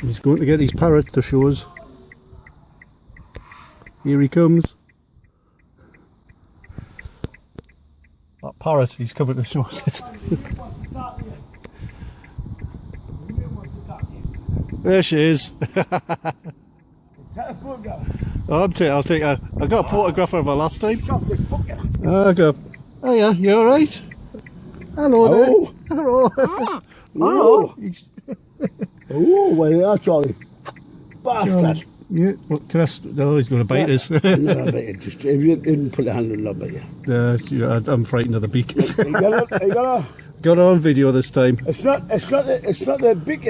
He's going to get his parrot to show us. Here he comes. That parrot, he's coming to show us it. There she is. I'll take a. I got a photograph of her last time. I go. Oh yeah, you alright? Hello there. Hello. Hello. Oh, well, yeah, Charlie. Bastard. Yeah, what can I? No, he's going to bite us. No, I bet you just if you didn't put a hand on it, I bet you. I'm frightened of the beak. You got it. Got it on video this time. It's not the beak, you know.